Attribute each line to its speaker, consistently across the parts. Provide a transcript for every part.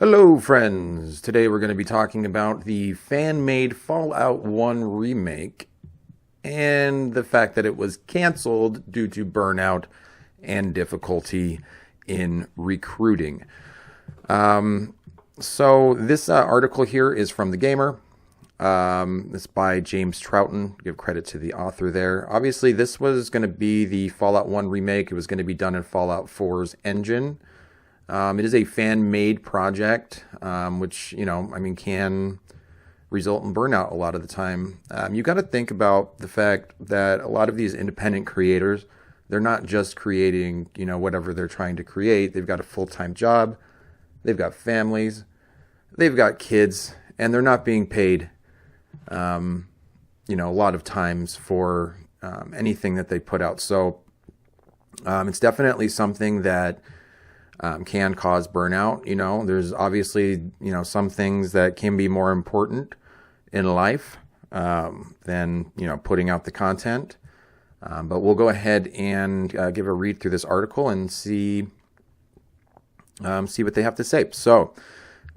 Speaker 1: Hello, friends! Today we're going to be talking about the fan-made Fallout 1 remake and the fact that it was canceled due to burnout and difficulty in recruiting. So this article here is from The Gamer. It's by James Troughten. Give credit to the author there. Obviously, this was going to be the Fallout 1 remake. It was going to be done in Fallout 4's engine. It is a fan-made project, which, can result in burnout a lot of the time. You got to think about the fact that a lot of these independent creators, they're not just creating, whatever they're trying to create. They've got a full-time job, they've got families, they've got kids, and they're not being paid, a lot of times for anything that they put out. So it's definitely something that can cause burnout. There's obviously, some things that can be more important in life than, putting out the content. But we'll go ahead and give a read through this article and see what they have to say. So,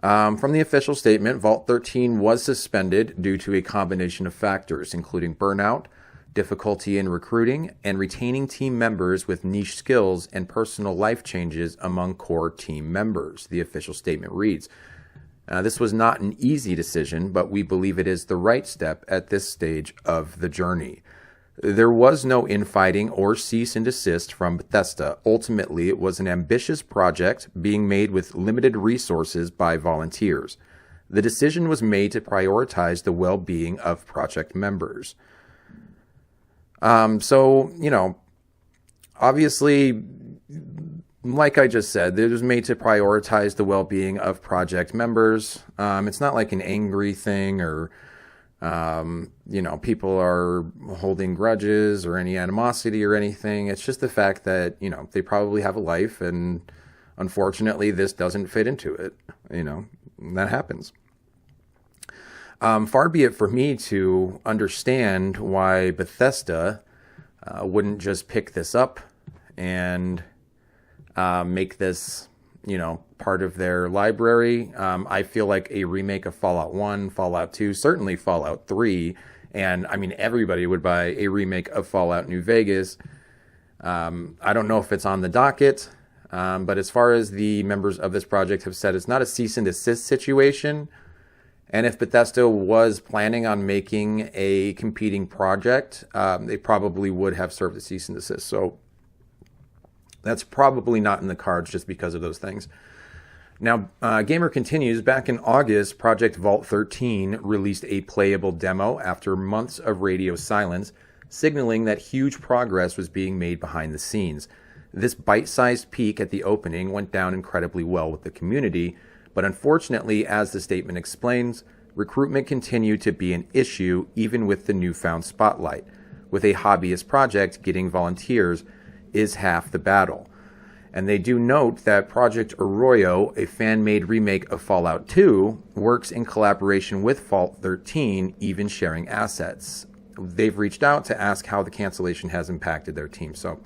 Speaker 1: from the official statement, Vault 13 was suspended due to a combination of factors, including burnout, difficulty in recruiting, and retaining team members with niche skills and personal life changes among core team members, the official statement reads. This was not an easy decision, but we believe it is the right step at this stage of the journey. There was no infighting or cease and desist from Bethesda. Ultimately, it was an ambitious project being made with limited resources by volunteers. The decision was made to prioritize the well-being of project members. Obviously, like I just said, it was made to prioritize the well-being of project members. It's not like an angry thing or, people are holding grudges or any animosity or anything. It's just the fact that, they probably have a life and unfortunately this doesn't fit into it. That happens. Far be it for me to understand why Bethesda wouldn't just pick this up and make this, part of their library. I feel like a remake of Fallout 1, Fallout 2, certainly Fallout 3, and everybody would buy a remake of Fallout New Vegas. I don't know if it's on the docket, but as far as the members of this project have said, it's not a cease and desist situation. And if Bethesda was planning on making a competing project, they probably would have served a cease and desist. So that's probably not in the cards just because of those things. Now, Gamer continues, back in August, Project Vault 13 released a playable demo after months of radio silence, signaling that huge progress was being made behind the scenes. This bite-sized peek at the opening went down incredibly well with the community, but unfortunately, as the statement explains, recruitment continued to be an issue even with the newfound spotlight. With a hobbyist project, getting volunteers is half the battle. And they do note that Project Arroyo, a fan-made remake of Fallout 2, works in collaboration with Vault 13, even sharing assets. They've reached out to ask how the cancellation has impacted their team. So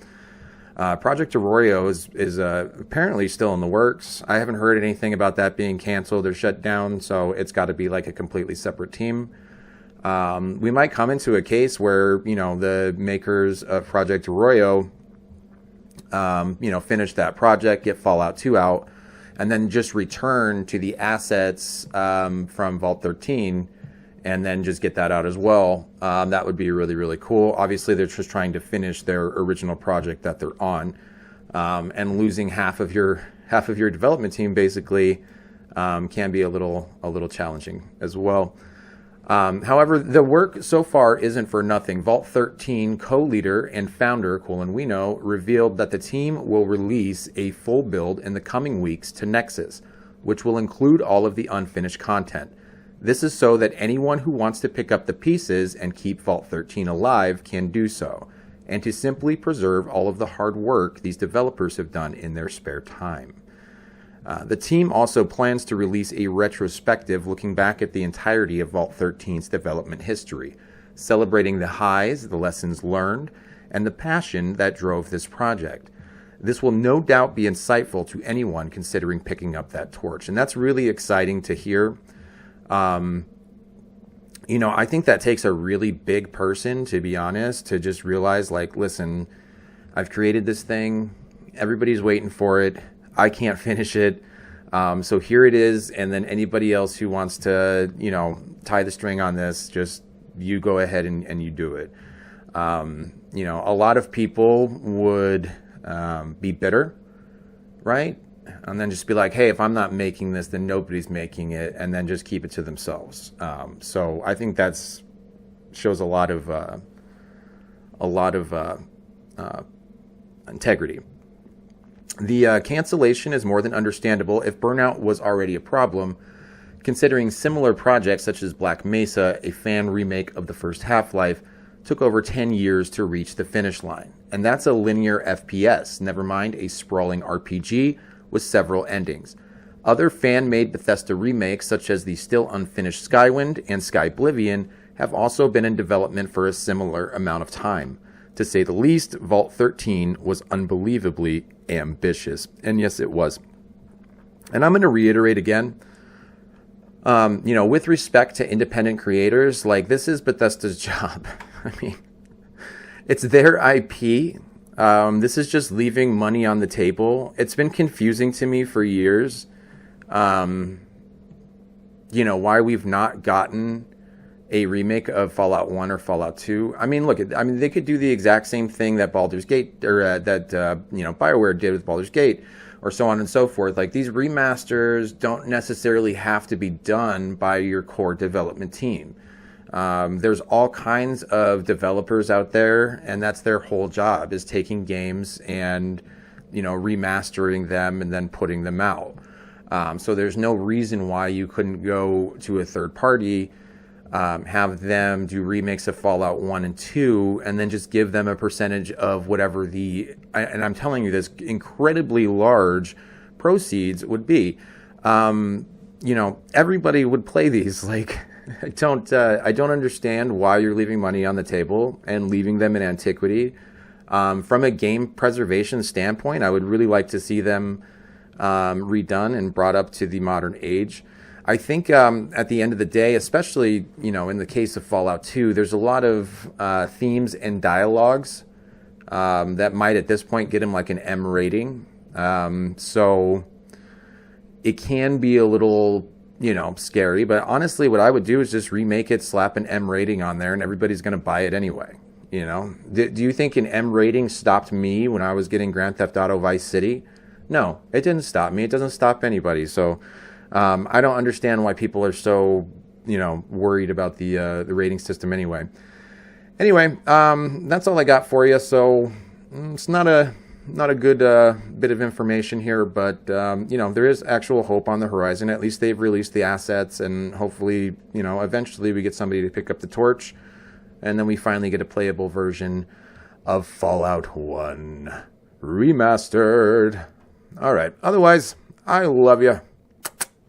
Speaker 1: Project Arroyo is apparently still in the works. I haven't heard anything about that being canceled or shut down, so it's got to be like a completely separate team. We might come into a case where, the makers of Project Arroyo, finish that project, get Fallout 2 out, and then just return to the assets from Vault 13 and then just get that out as well. That would be really, really cool. Obviously, they're just trying to finish their original project that they're on, and losing half of your development team basically can be a little challenging as well. However, the work so far isn't for nothing. Vault 13 co-leader and founder Colin Wino revealed that the team will release a full build in the coming weeks to Nexus, which will include all of the unfinished content. This is so that anyone who wants to pick up the pieces and keep Vault 13 alive can do so, and to simply preserve all of the hard work these developers have done in their spare time. The team also plans to release a retrospective looking back at the entirety of Vault 13's development history, celebrating the highs, the lessons learned, and the passion that drove this project. This will no doubt be insightful to anyone considering picking up that torch. And that's really exciting to hear. You know, I think that takes a really big person, to be honest, to just realize, like, listen, I've created this thing. Everybody's waiting for it. I can't finish it. So here it is. And then anybody else who wants to, you know, tie the string on this, just you go ahead and you do it. You know, a lot of people would be bitter, right? And then just be like, hey, if I'm not making this, then nobody's making it, and then just keep it to themselves. So I think that's shows a lot of integrity. The cancellation is more than understandable if burnout was already a problem, considering similar projects such as Black Mesa, a fan remake of the first Half-Life, took over 10 years to reach the finish line. And that's a linear FPS, never mind a sprawling RPG with several endings. Other fan-made Bethesda remakes, such as the still unfinished Skywind and Skyblivion, have also been in development for a similar amount of time. To say the least, Vault 13 was unbelievably ambitious. And yes, it was. And I'm going to reiterate again, you know, with respect to independent creators, like, this is Bethesda's job. I mean, it's their IP. This is just leaving money on the table. It's been confusing to me for years, you know, why we've not gotten a remake of Fallout 1 or Fallout 2. I mean, look, they could do the exact same thing that Baldur's Gate, or you know, BioWare did with Baldur's Gate, or so on and so forth. Like, these remasters don't necessarily have to be done by your core development team. There's all kinds of developers out there, and that's their whole job, is taking games and, you know, remastering them and then putting them out. So there's no reason why you couldn't go to a third party, have them do remakes of Fallout 1 and 2, and then just give them a percentage of whatever and I'm telling you, this incredibly large proceeds would be. You know, everybody would play these. Like, I don't understand why you're leaving money on the table and leaving them in antiquity. From a game preservation standpoint, I would really like to see them redone and brought up to the modern age. I think at the end of the day, especially, you know, in the case of Fallout 2, there's a lot of themes and dialogues that might at this point get him like an M rating. So it can be a little, you know, scary. But honestly, what I would do is just remake it, slap an M rating on there, and everybody's going to buy it anyway. You know, do you think an M rating stopped me when I was getting Grand Theft Auto Vice City? No, it didn't stop me. It doesn't stop anybody. So I don't understand why people are so, you know, worried about the rating system anyway. Anyway, that's all I got for you. So it's not a good bit of information here, but you know, there is actual hope on the horizon. At least they've released the assets, and hopefully, you know, eventually we get somebody to pick up the torch, and then we finally get a playable version of Fallout 1 remastered. All right. Otherwise, I love you.